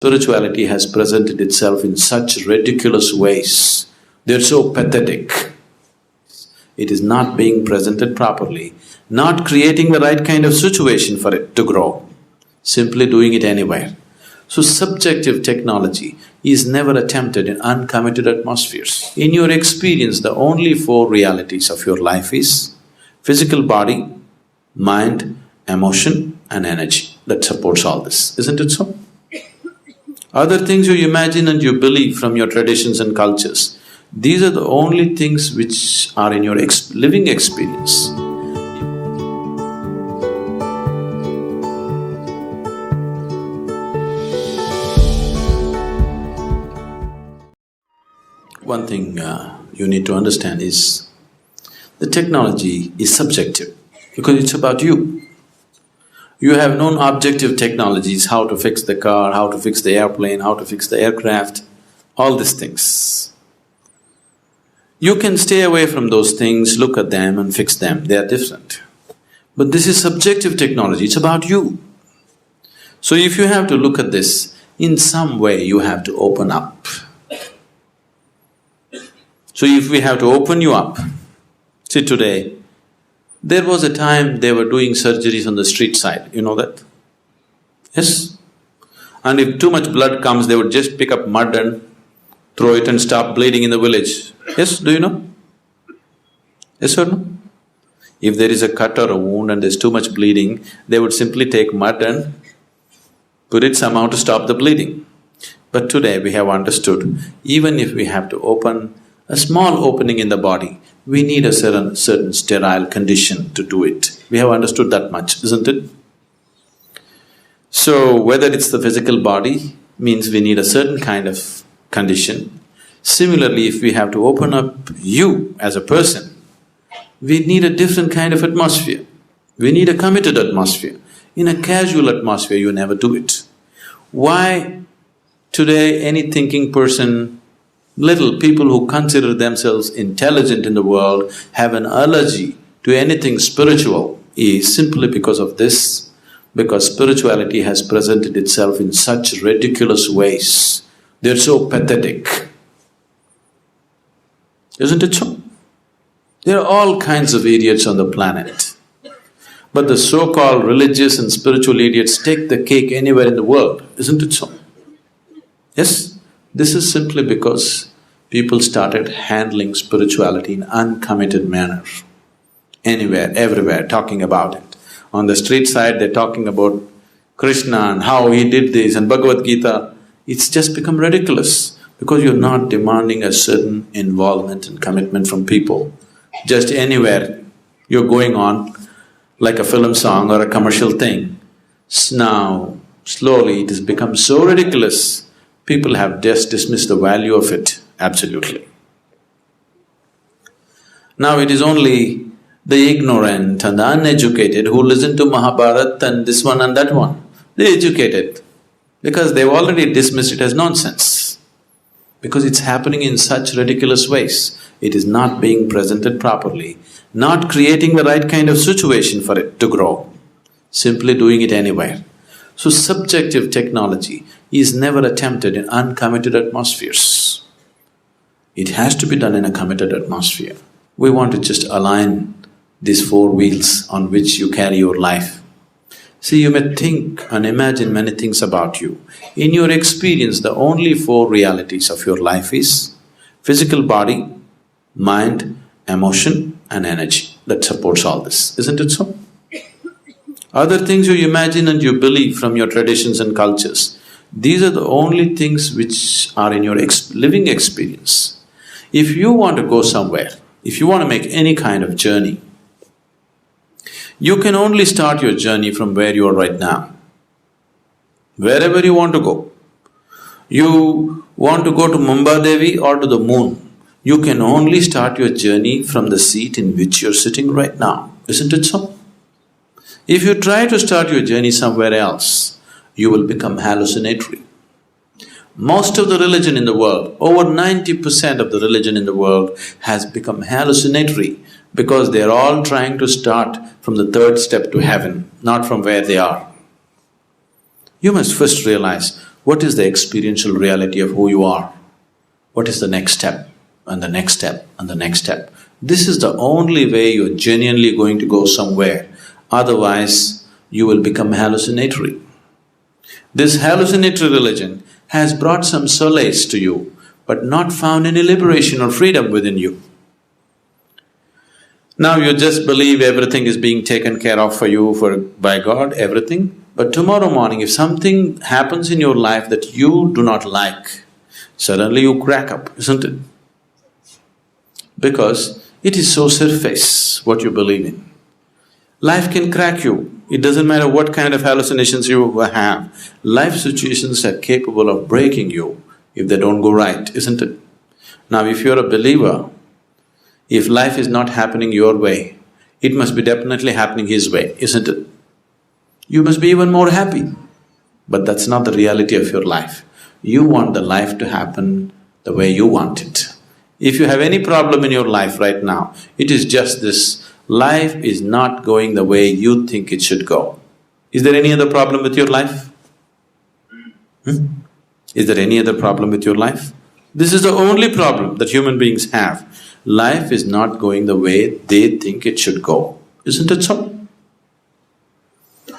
Spirituality has presented itself in such ridiculous ways, they're so pathetic. It is not being presented properly, not creating the right kind of situation for it to grow, simply doing it anywhere. So subjective technology is never attempted in uncommitted atmospheres. In your experience, the only four realities of your life is physical body, mind, emotion and energy that supports all this, isn't it so? Other things you imagine and you believe from your traditions and cultures, these are the only things which are in your living experience. One thing you need to understand is, the technology is subjective because it's about you. You have known objective technologies, how to fix the car, how to fix the airplane, how to fix the aircraft, all these things. You can stay away from those things, look at them and fix them, they are different. But this is subjective technology, it's about you. So if you have to look at this, in some way you have to open up. So if we have to open you up, see today, there was a time they were doing surgeries on the street side, you know that? Yes? And if too much blood comes, they would just pick up mud and throw it and stop bleeding in the village. Yes, do you know? Yes or no? If there is a cut or a wound and there's too much bleeding, they would simply take mud and put it somehow to stop the bleeding. But today we have understood, even if we have to open a small opening in the body, we need a certain sterile condition to do it. We have understood that much, isn't it? So, whether it's the physical body, means we need a certain kind of condition. Similarly, if we have to open up you as a person, we need a different kind of atmosphere. We need a committed atmosphere. In a casual atmosphere, you never do it. Why today any thinking person, little people who consider themselves intelligent in the world have an allergy to anything spiritual is simply because of this, because spirituality has presented itself in such ridiculous ways, they're so pathetic. Isn't it so? There are all kinds of idiots on the planet. But the so-called religious and spiritual idiots take the cake anywhere in the world, isn't it so? Yes? This is simply because people started handling spirituality in uncommitted manner. Anywhere, everywhere, talking about it. On the street side, they're talking about Krishna and how he did this and Bhagavad Gita. It's just become ridiculous because you're not demanding a certain involvement and commitment from people. Just anywhere you're going on like a film song or a commercial thing. Now, slowly it has become so ridiculous, people have just dismissed the value of it, absolutely. Now it is only the ignorant and the uneducated who listen to Mahabharata and this one and that one. They're educated because they've already dismissed it as nonsense. Because it's happening in such ridiculous ways, it is not being presented properly, not creating the right kind of situation for it to grow, simply doing it anywhere. So subjective technology is never attempted in uncommitted atmospheres. It has to be done in a committed atmosphere. We want to just align these four wheels on which you carry your life. See, you may think and imagine many things about you. In your experience, the only four realities of your life is physical body, mind, emotion and energy that supports all this, isn't it so? Other things you imagine and you believe from your traditions and cultures, these are the only things which are in your living experience. If you want to go somewhere, if you want to make any kind of journey, you can only start your journey from where you are right now. Wherever you want to go. You want to go to Mumbai or to the moon, you can only start your journey from the seat in which you're sitting right now, isn't it so? If you try to start your journey somewhere else, you will become hallucinatory. Most of the religion in the world, over 90% of the religion in the world has become hallucinatory because they're all trying to start from the third step to heaven, not from where they are. You must first realize, what is the experiential reality of who you are? What is the next step, and the next step, and the next step? This is the only way you're genuinely going to go somewhere, otherwise you will become hallucinatory. This hallucinatory religion has brought some solace to you, but not found any liberation or freedom within you. Now you just believe everything is being taken care of for you by God, everything, but tomorrow morning if something happens in your life that you do not like, suddenly you crack up, isn't it? Because it is so surface what you believe in. Life can crack you. It doesn't matter what kind of hallucinations you have, life situations are capable of breaking you if they don't go right, isn't it? Now if you're a believer, if life is not happening your way, it must be definitely happening His way, isn't it? You must be even more happy. But that's not the reality of your life. You want the life to happen the way you want it. If you have any problem in your life right now, it is just this: life is not going the way you think it should go. Is there any other problem with your life? Is there any other problem with your life? This is the only problem that human beings have. Life is not going the way they think it should go, isn't it so?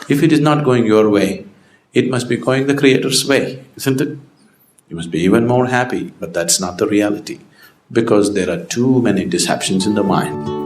If it is not going your way, it must be going the Creator's way, isn't it? You must be even more happy, but that's not the reality, because there are too many deceptions in the mind.